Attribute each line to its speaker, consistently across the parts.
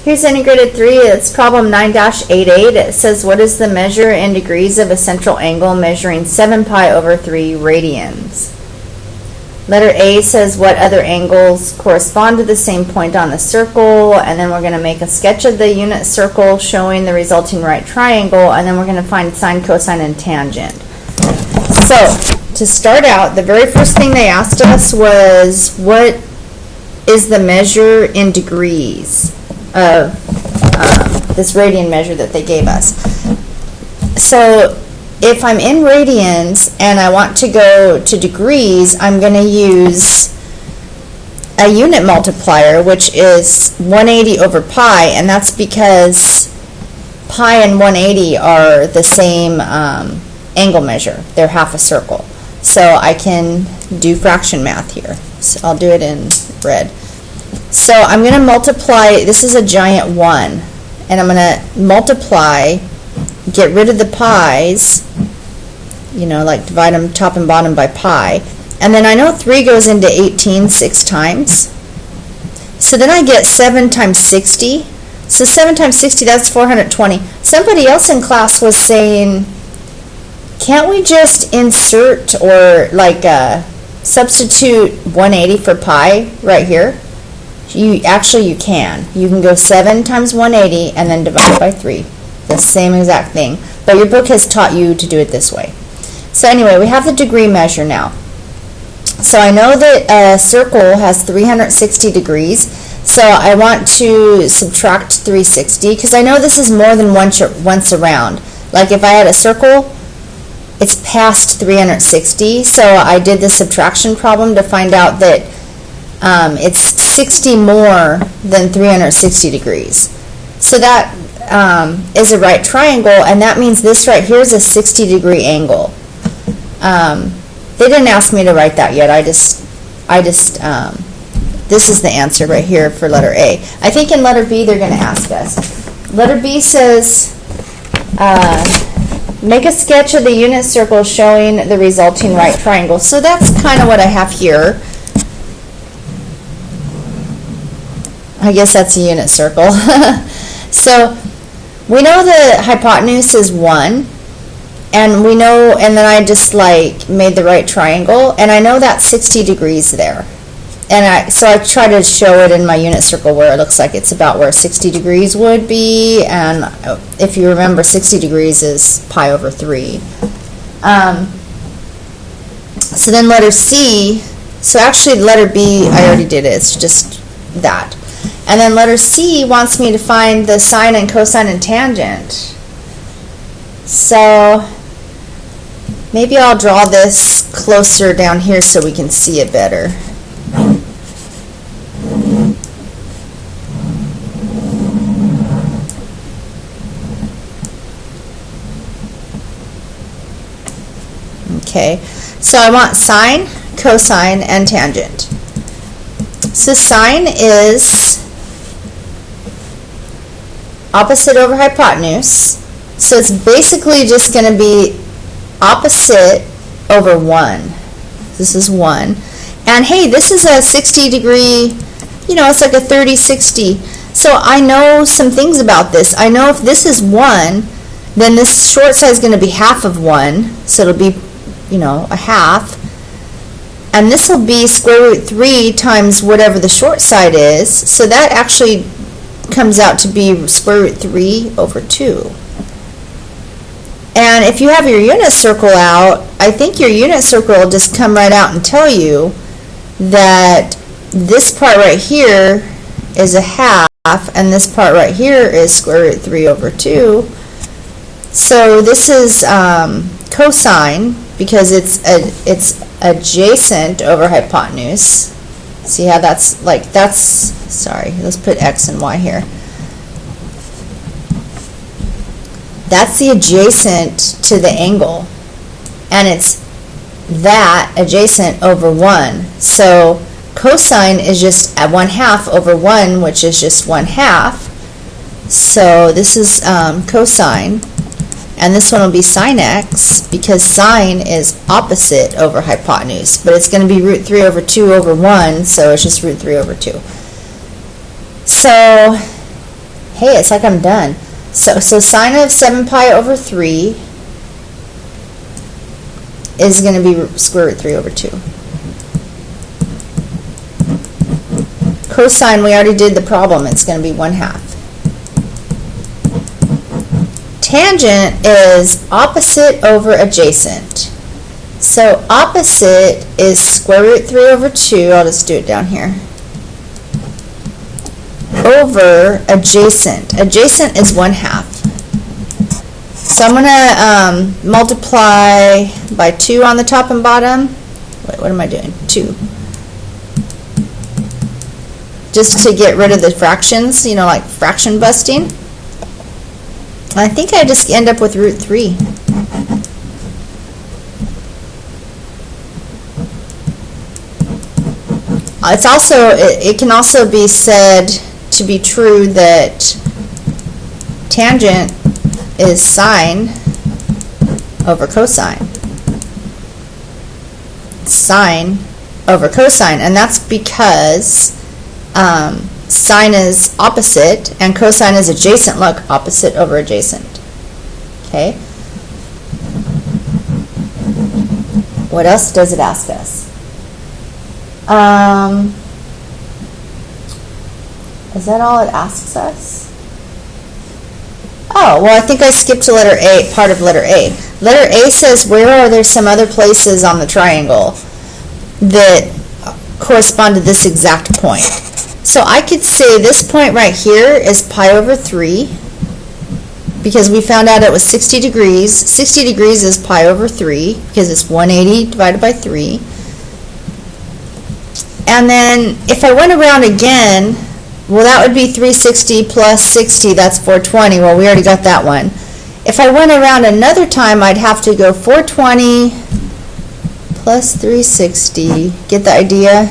Speaker 1: Here's integrated 3. It's problem 9-88. It says, what is the measure in degrees of a central angle measuring 7 pi over 3 radians? Letter A says, what other angles correspond to the same point on the circle? And then we're going to make a sketch of the unit circle showing the resulting right triangle, and then we're going to find sine, cosine, and tangent. So, to start out, the very first thing they asked us was, what is the measure in degrees of this radian measure that they gave us? So if I'm in radians and I want to go to degrees, I'm going to use a unit multiplier, which is 180 over pi, and that's because pi and 180 are the same angle measure. They're half a circle. So I can do fraction math here. So I'll do it in red. So I'm going to multiply, this is a giant 1, and I'm going to multiply, get rid of the pi's, you know, like divide them top and bottom by pi. And then I know 3 goes into 18 6 times. So then I get 7 times 60. So 7 times 60, that's 420. Somebody else in class was saying, can't we just insert or like substitute 180 for pi right here? You can. You can go 7 times 180 and then divide by 3. The same exact thing. But your book has taught you to do it this way. So anyway, we have the degree measure now. So I know that a circle has 360 degrees. So I want to subtract 360 because I know this is more than once around. Like if I had a circle, it's past 360. So I did the subtraction problem to find out that it's 60 more than 360 degrees. So that is a right triangle, and that means this right here is a 60-degree angle. They didn't ask me to write that yet. This is the answer right here for letter A. I think in letter B they're going to ask us. Letter B says, make a sketch of the unit circle showing the resulting right triangle. So that's kind of what I have here. I guess that's a unit circle. So we know the hypotenuse is 1, and we know, and then I just like made the right triangle, and I know that's 60 degrees there. And so I try to show it in my unit circle where it looks like it's about where 60 degrees would be, and if you remember, 60 degrees is pi over 3. So then letter C, so actually letter B, I already did it, it's just that. And then letter C wants me to find the sine and cosine and tangent. So maybe I'll draw this closer down here so we can see it better. Okay, so I want sine, cosine, and tangent. So sine is opposite over hypotenuse. So it's basically just going to be opposite over 1. This is 1. And hey, this is a 60 degree, you know, it's like a 30-60. So I know some things about this. I know if this is 1, then this short side is going to be half of 1. So it'll be, you know, a half. And this will be square root 3 times whatever the short side is. So that actually comes out to be square root 3 over 2. And if you have your unit circle out, I think your unit circle will just come right out and tell you that this part right here is a half, and this part right here is square root 3 over 2. So this is cosine, because it's adjacent over hypotenuse. See how that's like, that's, sorry, let's put x and y here. That's the adjacent to the angle, and it's that adjacent over 1. So cosine is just at 1/2 over 1, which is just 1/2. So this is cosine, and this one will be sine x, because sine is opposite over hypotenuse, but it's going to be root 3 over 2 over 1, so it's just root 3 over 2. So Hey, it's like I'm done. So sine of 7 pi over 3 is going to be square root 3 over 2. Cosine, we already did the problem. It's going to be 1/2. Tangent is opposite over adjacent. So opposite is square root 3 over 2. I'll just do it down here. Over adjacent. Adjacent is 1/2. So I'm going to multiply by 2 on the top and bottom. Wait, what am I doing? 2. Just to get rid of the fractions, you know, like fraction busting. I think I just end up with root 3. It's also, it can also be said to be true that tangent is sine over cosine. Sine over cosine, and that's because sine is opposite and cosine is adjacent. Look, opposite over adjacent. Okay. What else does it ask us? Is that all it asks us? Oh, well, I think I skipped to letter A, part of letter A. Letter A says, where are there some other places on the triangle that correspond to this exact point? So I could say this point right here is pi over 3, because we found out it was 60 degrees. 60 degrees is pi over 3, because it's 180 divided by 3. And then if I went around again, well, that would be 360 plus 60, that's 420. Well, we already got that one. If I went around another time, I'd have to go 420 plus 360. Get the idea?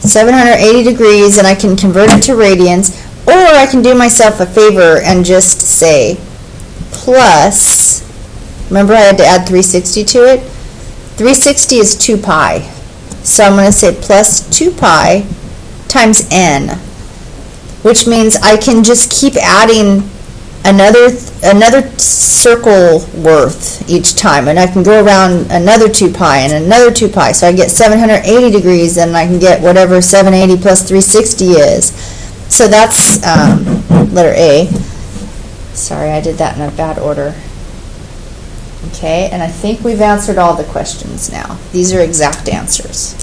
Speaker 1: 780 degrees, and I can convert it to radians. Or I can do myself a favor and just say plus, remember I had to add 360 to it? 360 is 2 pi. So I'm going to say plus 2 pi times n, which means I can just keep adding another circle worth each time, and I can go around another 2 pi and another 2 pi, so I get 780 degrees, and I can get whatever 780 plus 360 is. So that's letter A. Sorry, I did that in a bad order. Okay, and I think we've answered all the questions now. These are exact answers.